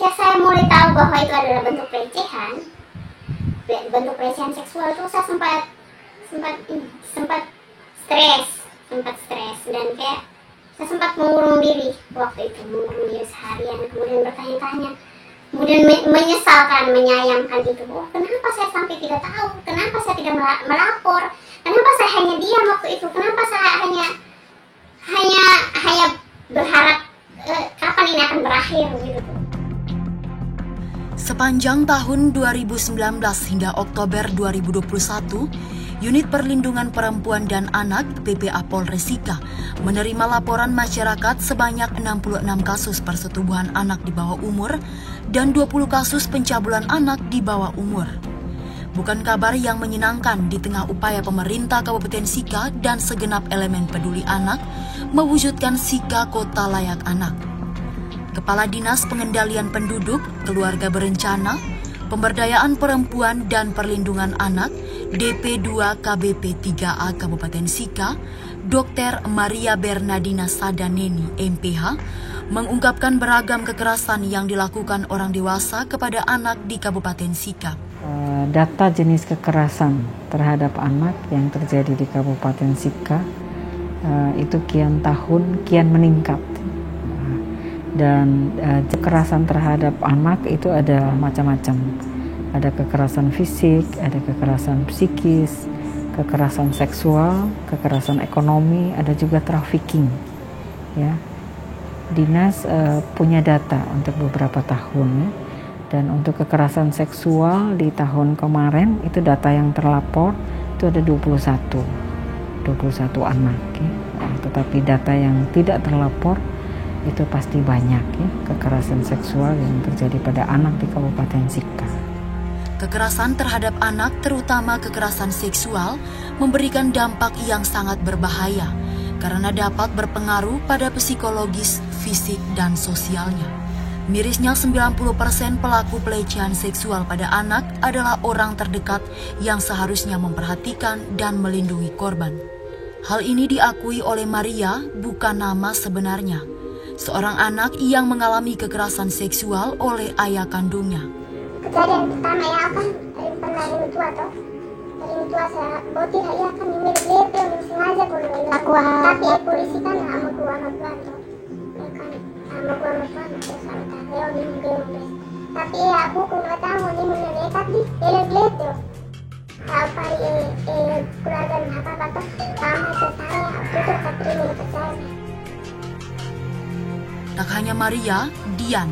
ketika saya mulai tahu bahwa itu adalah bentuk pelecehan seksual itu saya sempat stres dan kayak saya sempat mengurung diri waktu itu, seharian, kemudian bertanya-tanya, kemudian menyayangkan itu. Oh, kenapa saya sampai tidak tahu? Kenapa saya tidak melapor? Kenapa saya hanya diam waktu itu? Kenapa saya hanya berharap kapan ini akan berakhir gitu? Sepanjang tahun 2019 hingga Oktober 2021, Unit Perlindungan Perempuan dan Anak PPA Polres Sika menerima laporan masyarakat sebanyak 66 kasus persetubuhan anak di bawah umur dan 20 kasus pencabulan anak di bawah umur. Bukan kabar yang menyenangkan di tengah upaya pemerintah Kabupaten Sika dan segenap elemen peduli anak mewujudkan Sika Kota Layak Anak. Kepala Dinas Pengendalian Penduduk, Keluarga Berencana, Pemberdayaan Perempuan dan Perlindungan Anak DP2 KBP 3A Kabupaten Sika, Dr. Maria Bernadina Sadaneni, MPH, mengungkapkan beragam kekerasan yang dilakukan orang dewasa kepada anak di Kabupaten Sika. Data jenis kekerasan terhadap anak yang terjadi di Kabupaten Sika itu kian meningkat. Dan kekerasan terhadap anak itu ada macam-macam. Ada kekerasan fisik, ada kekerasan psikis, kekerasan seksual, kekerasan ekonomi, ada juga trafficking. Ya, Dinas punya data untuk beberapa tahun. Ya. Dan untuk kekerasan seksual di tahun kemarin itu data yang terlapor itu ada 21 anak. Ya. Tetapi data yang tidak terlapor itu pasti banyak ya, kekerasan seksual yang terjadi pada anak di Kabupaten Sika. Kekerasan terhadap anak, terutama kekerasan seksual, memberikan dampak yang sangat berbahaya karena dapat berpengaruh pada psikologis, fisik, dan sosialnya. Mirisnya 90% pelaku pelecehan seksual pada anak adalah orang terdekat yang seharusnya memperhatikan dan melindungi korban. Hal ini diakui oleh Maria, bukan nama sebenarnya, seorang anak yang mengalami kekerasan seksual oleh ayah kandungnya. Kejadian pertama ya kan pernah dari tua saya botir ya kan ini begitu sengaja kalau aku tapi polisi kan sama gua tuh ya kan sama gua terus ya di mungkin tapi ya aku nggak tahu ini mereka di begitu apa keluarga apa tuh sama saya itu katanya percaya. Tak hanya Maria, Dian,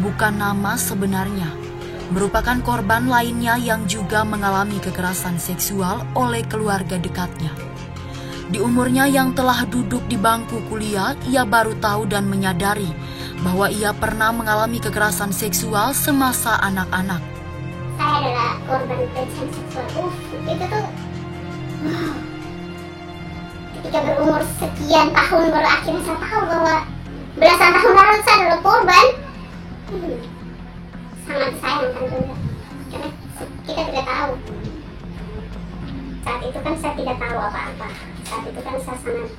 bukan nama sebenarnya, merupakan korban lainnya yang juga mengalami kekerasan seksual oleh keluarga dekatnya. Di umurnya yang telah duduk di bangku kuliah, ia baru tahu dan menyadari bahwa ia pernah mengalami kekerasan seksual semasa anak-anak. Saya adalah korban pelecehan seksual. Itu tuh ketika berumur sekian tahun baru akhirnya saya tahu bahwa belasan tahun lalu saya adalah korban. Sangat disayangkan juga karena kita tidak tahu. Saat itu kan saya tidak tahu apa-apa. Saat itu kan saya sangat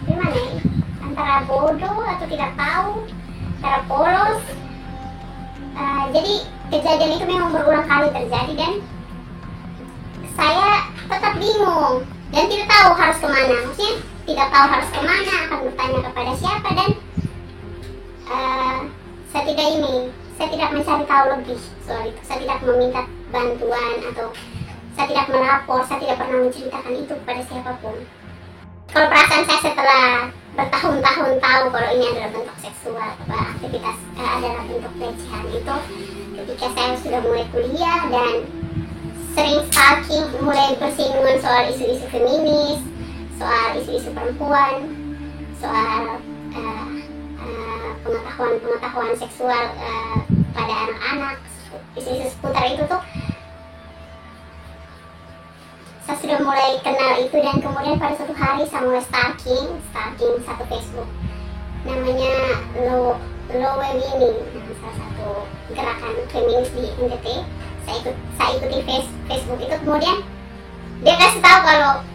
gimana ya, antara bodoh atau tidak tahu, antara polos. Jadi kejadian itu memang berulang kali terjadi dan saya tetap bingung dan tidak tahu harus kemana. Maksudnya tidak tahu harus kemana, akan bertanya kepada siapa dan saya tidak mencari tahu lebih soal itu. Saya tidak meminta bantuan atau saya tidak melapor, saya tidak pernah menceritakan itu kepada siapapun. Kalau perasaan saya setelah bertahun-tahun tahu kalau ini adalah bentuk seksual, aktivitas adalah bentuk pelecehan itu ketika saya sudah mulai kuliah dan sering stalking, mulai bersinggungan soal isu-isu feminis, soal isu-isu perempuan, soal pengetahuan seksual pada anak-anak, isu-isu seputar itu tuh saya sudah mulai kenal itu dan kemudian pada suatu hari saya mulai stalking satu Facebook namanya Lowe Winning, salah satu gerakan feminis di NTT. Saya ikuti Facebook itu, kemudian dia kasih tahu kalau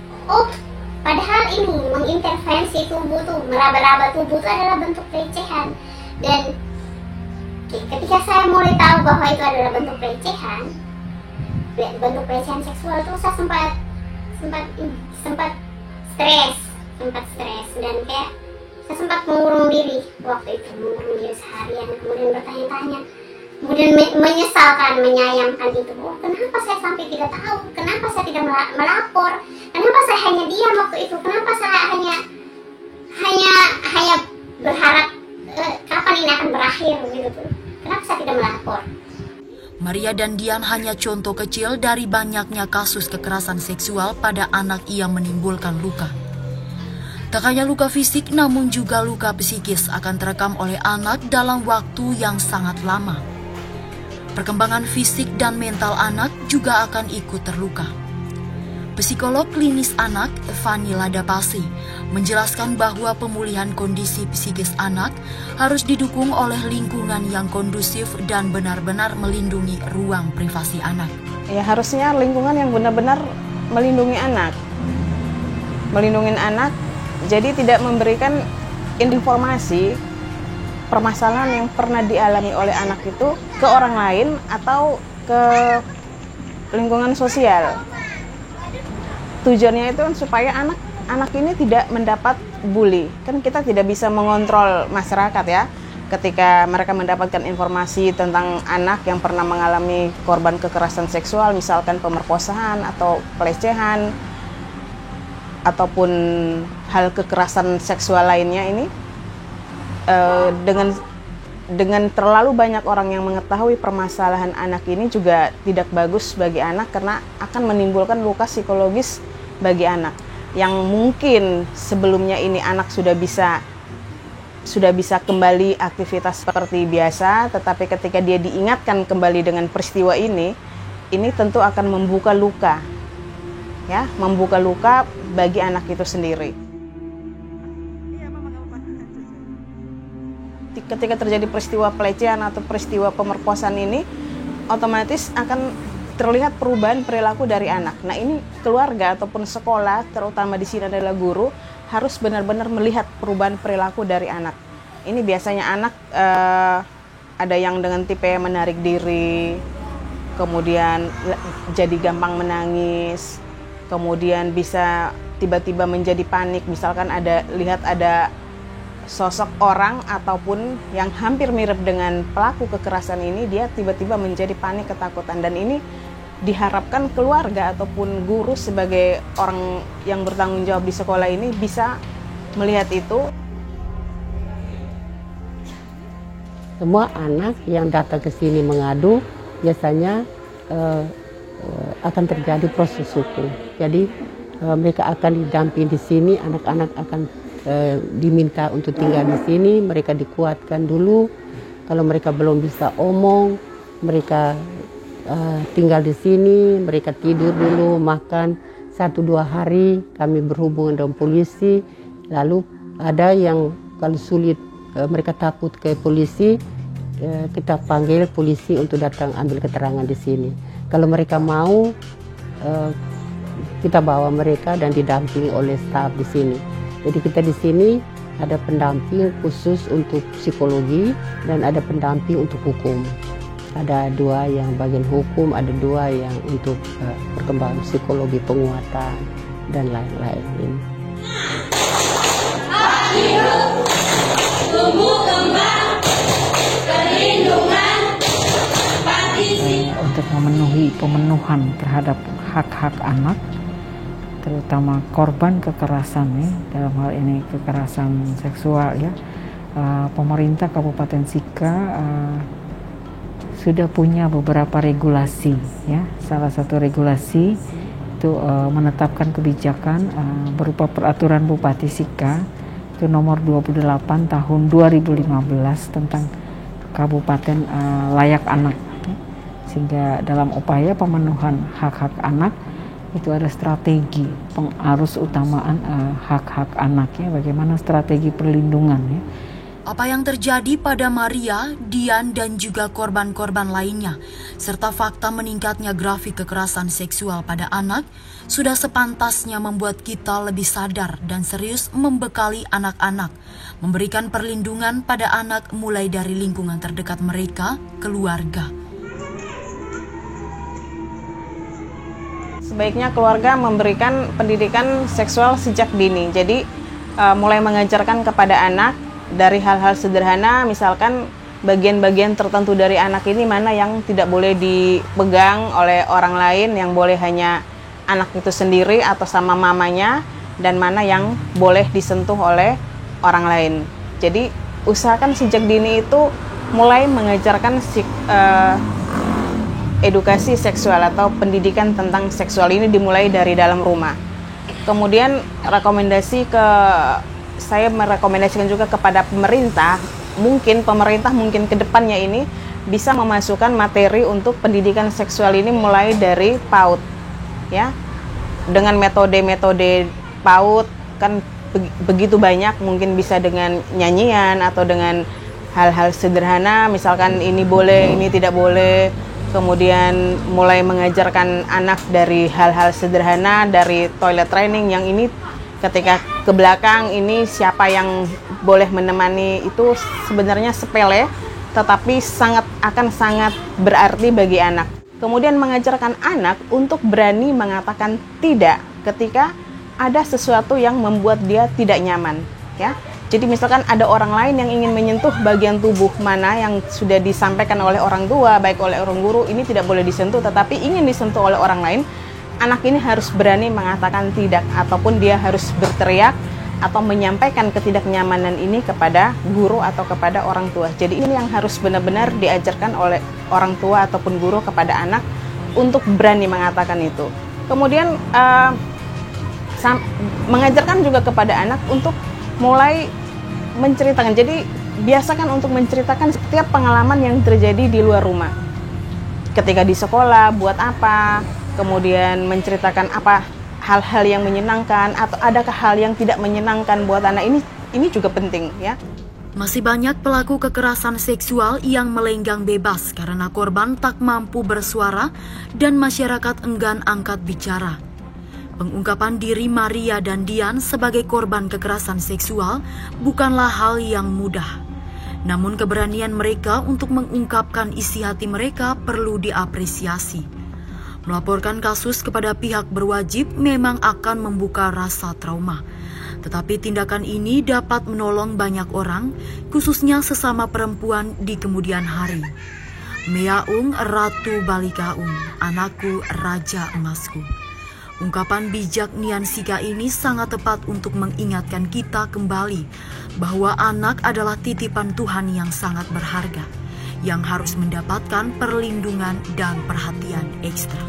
Padahal ini mengintervensi tubuh tuh, meraba-raba tubuh itu adalah bentuk pelecehan. Dan ketika saya mulai tahu bahwa itu adalah bentuk pelecehan seksual, itu saya sempat stres dan kayak saya sempat mengurung diri waktu itu, seharian, kemudian bertanya-tanya, kemudian menyayangkan itu. Oh, kenapa saya sampai tidak tahu? Kenapa saya tidak melapor? Kenapa saya hanya diam waktu itu? Kenapa saya hanya berharap kapan ini akan berakhir gitu tuh? Kenapa saya tidak melapor? Maria dan Dian hanya contoh kecil dari banyaknya kasus kekerasan seksual pada anak yang menimbulkan luka. Tak hanya luka fisik, namun juga luka psikis akan terekam oleh anak dalam waktu yang sangat lama. Perkembangan fisik dan mental anak juga akan ikut terluka. Psikolog klinis anak Fanny Ladapasi menjelaskan bahwa pemulihan kondisi psikis anak harus didukung oleh lingkungan yang kondusif dan benar-benar melindungi ruang privasi anak. Ya, harusnya lingkungan yang benar-benar melindungi anak. Melindungi anak, jadi tidak memberikan informasi permasalahan yang pernah dialami oleh anak itu ke orang lain atau ke lingkungan sosial. Tujuannya itu supaya anak ini tidak mendapat bully. Kan kita tidak bisa mengontrol masyarakat ya. Ketika mereka mendapatkan informasi tentang anak yang pernah mengalami korban kekerasan seksual, misalkan pemerkosaan atau pelecehan, ataupun hal kekerasan seksual lainnya ini, dengan terlalu banyak orang yang mengetahui permasalahan anak ini juga tidak bagus bagi anak, karena akan menimbulkan luka psikologis bagi anak yang mungkin sebelumnya ini anak sudah bisa kembali aktivitas seperti biasa, tetapi ketika dia diingatkan kembali dengan peristiwa ini tentu akan membuka luka, ya, membuka luka bagi anak itu sendiri. Ketika terjadi peristiwa pelecehan atau peristiwa pemerkosaan ini, otomatis akan terlihat perubahan perilaku dari anak. Nah, ini keluarga ataupun sekolah, terutama di sini adalah guru, harus benar-benar melihat perubahan perilaku dari anak. Ini biasanya anak ada yang dengan tipe menarik diri, kemudian jadi gampang menangis, kemudian bisa tiba-tiba menjadi panik, misalkan ada sosok orang ataupun yang hampir mirip dengan pelaku kekerasan ini, dia tiba-tiba menjadi panik, ketakutan, dan ini diharapkan keluarga ataupun guru sebagai orang yang bertanggung jawab di sekolah ini bisa melihat itu. Semua anak yang datang ke sini mengadu biasanya akan terjadi proses hukum. Jadi mereka akan didampingi di sini, anak-anak akan diminta untuk tinggal di sini, mereka dikuatkan dulu. Kalau mereka belum bisa omong, mereka tinggal di sini, mereka tidur dulu, makan 1-2 hari, kami berhubungan dengan polisi. Lalu ada yang kalau sulit, mereka takut ke polisi, kita panggil polisi untuk datang ambil keterangan di sini. Kalau mereka mau, kita bawa mereka dan didampingi oleh staf di sini. Jadi kita di sini ada pendamping khusus untuk psikologi dan ada pendamping untuk hukum. Ada 2 yang bagian hukum, ada 2 yang untuk perkembangan psikologi, penguatan, dan lain-lain. Hak hidup, tumbuh kembang, perlindungan, partisipasi. Untuk memenuhi pemenuhan terhadap hak-hak anak, terutama korban kekerasan ya, dalam hal ini kekerasan seksual ya, pemerintah Kabupaten Sika sudah punya beberapa regulasi ya. Salah satu regulasi itu menetapkan kebijakan berupa peraturan Bupati Sika itu nomor 28 tahun 2015 tentang Kabupaten Layak Anak ya. Sehingga dalam upaya pemenuhan hak-hak anak itu ada strategi pengarus utamaan hak-hak anak ya, bagaimana strategi perlindungan ya. Apa yang terjadi pada Maria, Dian, dan juga korban-korban lainnya, serta fakta meningkatnya grafik kekerasan seksual pada anak, sudah sepantasnya membuat kita lebih sadar dan serius membekali anak-anak, memberikan perlindungan pada anak mulai dari lingkungan terdekat mereka, keluarga. Sebaiknya keluarga memberikan pendidikan seksual sejak dini. Jadi mulai mengajarkan kepada anak dari hal-hal sederhana, misalkan bagian-bagian tertentu dari anak ini mana yang tidak boleh dipegang oleh orang lain, yang boleh hanya anak itu sendiri atau sama mamanya, dan mana yang boleh disentuh oleh orang lain. Jadi usahakan sejak dini itu mulai mengajarkan edukasi seksual atau pendidikan tentang seksual ini dimulai dari dalam rumah. Kemudian saya merekomendasikan juga kepada pemerintah mungkin ke depannya ini bisa memasukkan materi untuk pendidikan seksual ini mulai dari PAUD, ya, dengan metode-metode PAUD kan begitu banyak, mungkin bisa dengan nyanyian atau dengan hal-hal sederhana, misalkan ini boleh, ini tidak boleh. Kemudian mulai mengajarkan anak dari hal-hal sederhana, dari toilet training yang ini ketika ke belakang ini siapa yang boleh menemani, itu sebenarnya sepele tetapi akan sangat berarti bagi anak. Kemudian mengajarkan anak untuk berani mengatakan tidak ketika ada sesuatu yang membuat dia tidak nyaman, ya. Jadi misalkan ada orang lain yang ingin menyentuh bagian tubuh mana yang sudah disampaikan oleh orang tua, baik oleh orang guru, ini tidak boleh disentuh, tetapi ingin disentuh oleh orang lain, anak ini harus berani mengatakan tidak, ataupun dia harus berteriak atau menyampaikan ketidaknyamanan ini kepada guru atau kepada orang tua. Jadi ini yang harus benar-benar diajarkan oleh orang tua ataupun guru kepada anak untuk berani mengatakan itu. Kemudian mengajarkan juga kepada anak untuk mulai menceritakan. Jadi biasakan untuk menceritakan setiap pengalaman yang terjadi di luar rumah. Ketika di sekolah buat apa, kemudian menceritakan apa hal-hal yang menyenangkan atau adakah hal yang tidak menyenangkan buat anak ini juga penting, ya. Masih banyak pelaku kekerasan seksual yang melenggang bebas karena korban tak mampu bersuara dan masyarakat enggan angkat bicara. Pengungkapan diri Maria dan Dian sebagai korban kekerasan seksual bukanlah hal yang mudah. Namun keberanian mereka untuk mengungkapkan isi hati mereka perlu diapresiasi. Melaporkan kasus kepada pihak berwajib memang akan membuka rasa trauma. Tetapi tindakan ini dapat menolong banyak orang, khususnya sesama perempuan di kemudian hari. Meaung Ratu Balikaung, anakku raja emasku. Ungkapan bijak Nian Sika ini sangat tepat untuk mengingatkan kita kembali bahwa anak adalah titipan Tuhan yang sangat berharga, yang harus mendapatkan perlindungan dan perhatian ekstra.